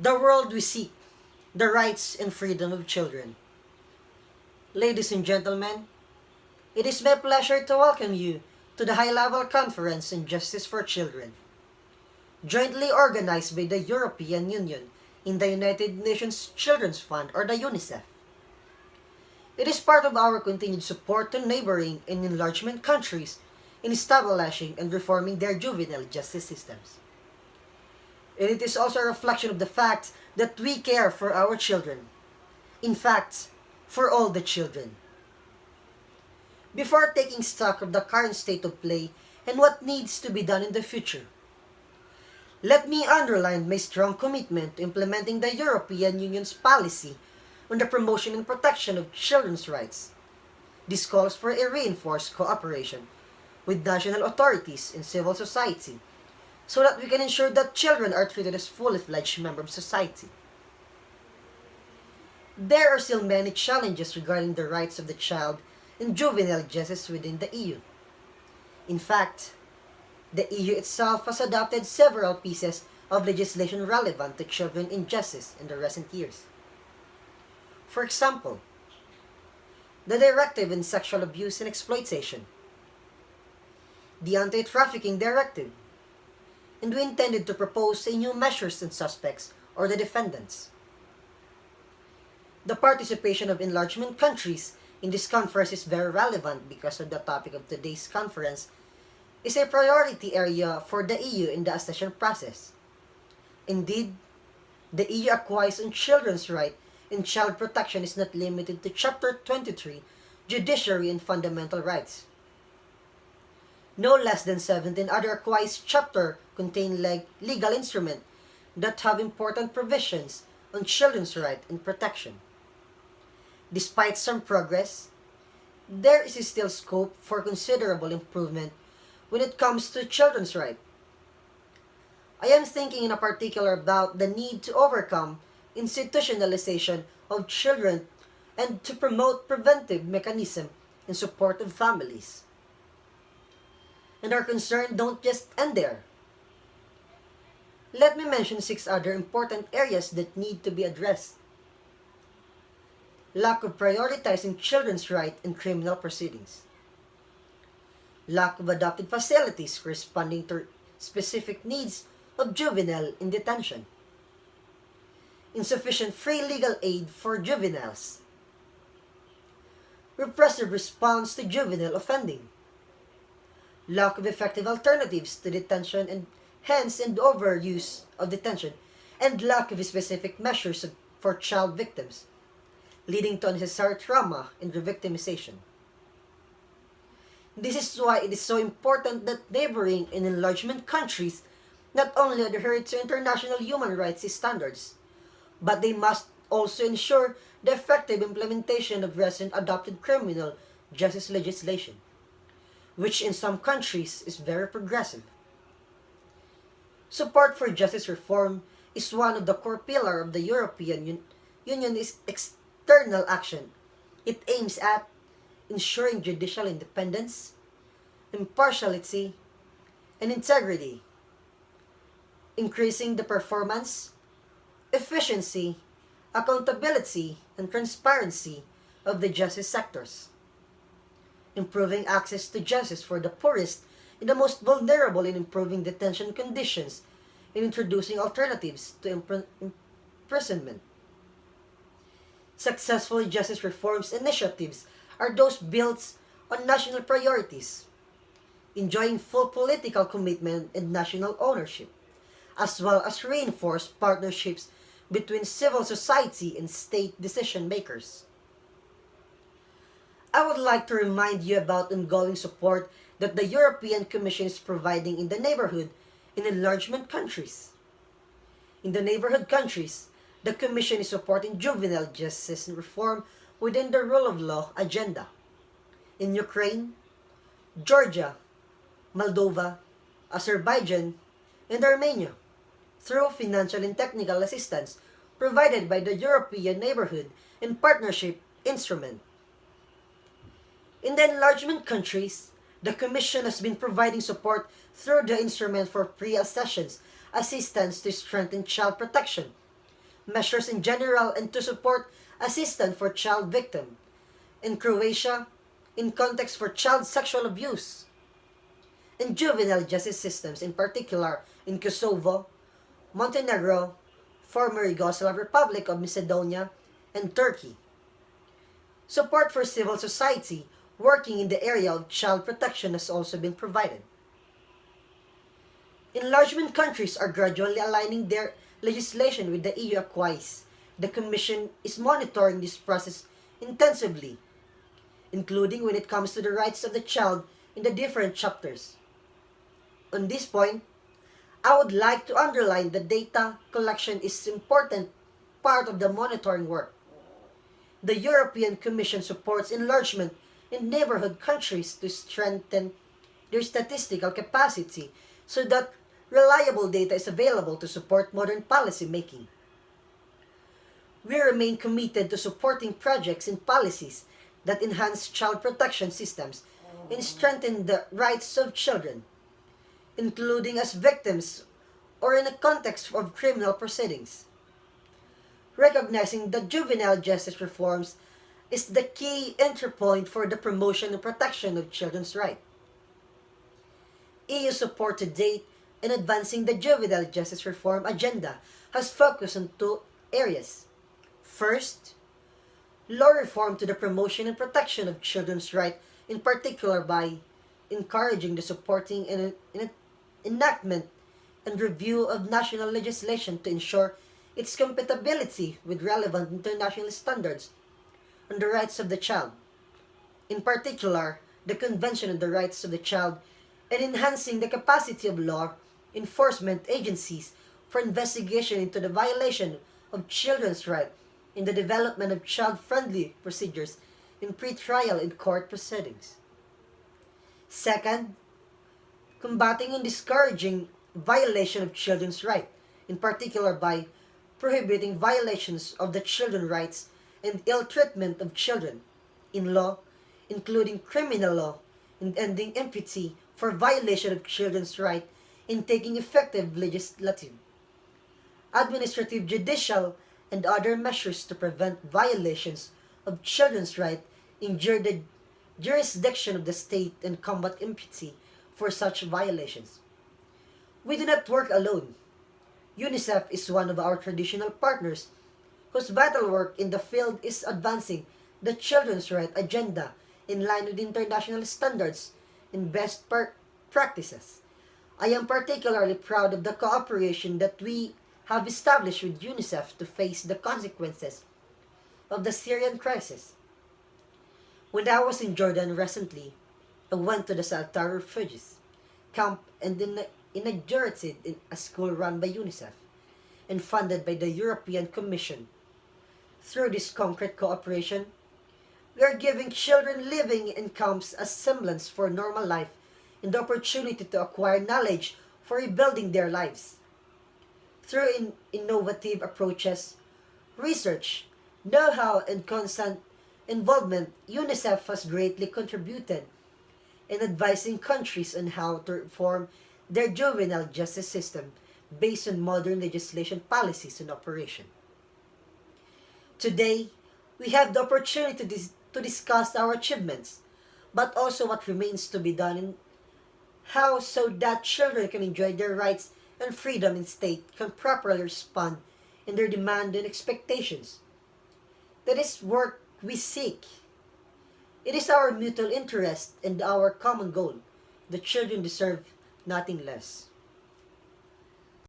The world we seek, the rights and freedom of children. Ladies and gentlemen, it is my pleasure to welcome you to the High-Level Conference on Justice for Children, jointly organized by the European Union in the United Nations Children's Fund or the UNICEF. It is part of our continued support to neighboring and enlargement countries in establishing and reforming their juvenile justice systems. And it is also a reflection of the fact that we care for our children. In fact, for all the children. Before taking stock of the current state of play and what needs to be done in the future, let me underline my strong commitment to implementing the European Union's policy on the promotion and protection of children's rights. This calls for a reinforced cooperation with national authorities and civil society so that we can ensure that children are treated as fully fledged members of society. There are still many challenges regarding the rights of the child and juvenile justice within the EU. In fact, the EU itself has adopted several pieces of legislation relevant to children in justice in the recent years. For example, the Directive on Sexual Abuse and Exploitation, the Anti-Trafficking Directive, and we intended to propose a new measures on suspects or the defendants. The participation of enlargement countries in this conference is very relevant because of the topic of today's conference is a priority area for the EU in the accession process. Indeed, the EU acquires on children's rights and child protection is not limited to Chapter 23, Judiciary and Fundamental Rights. No less than 17 other acquires chapters contain legal instruments that have important provisions on children's rights and protection. Despite some progress, there is still scope for considerable improvement when it comes to children's rights. I am thinking in particular about the need to overcome institutionalization of children and to promote preventive mechanisms in support of families. And our concerns don't just end there. Let me mention 6 other important areas that need to be addressed. Lack of prioritizing children's rights in criminal proceedings. Lack of adapted facilities corresponding to specific needs of juvenile in detention. Insufficient free legal aid for juveniles. Repressive response to juvenile offending. Lack of effective alternatives to detention and hence and overuse of detention, and lack of specific measures for child victims, leading to unnecessary trauma and re-victimization. This is why it is so important that neighboring and enlargement countries not only adhere to international human rights standards, but they must also ensure the effective implementation of recent adopted criminal justice legislation, which in some countries is very progressive. Support for justice reform is one of the core pillars of the European Union's external action. It aims at ensuring judicial independence, impartiality, and integrity, increasing the performance, efficiency, accountability, and transparency of the justice sectors, improving access to justice for the poorest and the most vulnerable in improving detention conditions and introducing alternatives to imprisonment. Successful justice reforms initiatives are those built on national priorities, enjoying full political commitment and national ownership, as well as reinforced partnerships between civil society and state decision makers. I would like to remind you about ongoing support that the European Commission is providing in the neighborhood in enlargement countries. In the neighborhood countries, the Commission is supporting juvenile justice reform within the rule of law agenda. In Ukraine, Georgia, Moldova, Azerbaijan, and Armenia, through financial and technical assistance provided by the European Neighborhood and Partnership Instrument. In the enlargement countries, the Commission has been providing support through the Instrument for Pre-Accession Assistance to strengthen child protection, measures in general, and to support assistance for child victims. In Croatia, in context for child sexual abuse. In juvenile justice systems, in particular in Kosovo, Montenegro, former Yugoslav Republic of Macedonia, and Turkey. Support for civil society working in the area of child protection has also been provided. Enlargement countries are gradually aligning their legislation with the EU acquis. The Commission is monitoring this process intensively, including when it comes to the rights of the child in the different chapters. On this point, I would like to underline that data collection is an important part of the monitoring work. The European Commission supports enlargement in neighborhood countries to strengthen their statistical capacity so that reliable data is available to support modern policy making. We remain committed to supporting projects and policies that enhance child protection systems and strengthen the rights of children, including as victims or in a context of criminal proceedings. Recognizing that juvenile justice reforms is the key entry point for the promotion and protection of children's rights. EU support to date in advancing the juvenile justice reform agenda has focused on two areas. First, law reform to the promotion and protection of children's rights, in particular by encouraging the supporting and enactment and review of national legislation to ensure its compatibility with relevant international standards on the rights of the child, in particular the Convention on the Rights of the Child, and enhancing the capacity of law enforcement agencies for investigation into the violation of children's rights in the development of child-friendly procedures in pre-trial and court proceedings. Second, combating and discouraging violation of children's rights, in particular by prohibiting violations of the children's rights and ill treatment of children in law, including criminal law, and ending impunity for violation of children's rights in taking effective legislative, administrative, judicial, and other measures to prevent violations of children's rights in the jurisdiction of the state and combat impunity for such violations. We do not work alone. UNICEF is one of our traditional partners whose vital work in the field is advancing the children's rights agenda in line with international standards and best practices. I am particularly proud of the cooperation that we have established with UNICEF to face the consequences of the Syrian crisis. When I was in Jordan recently, I went to the Saltar refugees camp and inaugurated a school run by UNICEF and funded by the European Commission. Through this concrete cooperation, we are giving children living in camps a semblance for normal life and the opportunity to acquire knowledge for rebuilding their lives. Through innovative approaches, research, know-how, and constant involvement, UNICEF has greatly contributed in advising countries on how to reform their juvenile justice system based on modern legislation, policies, and operation. Today, we have the opportunity to discuss our achievements, but also what remains to be done and how so that children can enjoy their rights and freedom in state can properly respond in their demand and expectations. That is work we seek. It is our mutual interest and our common goal. The children deserve nothing less.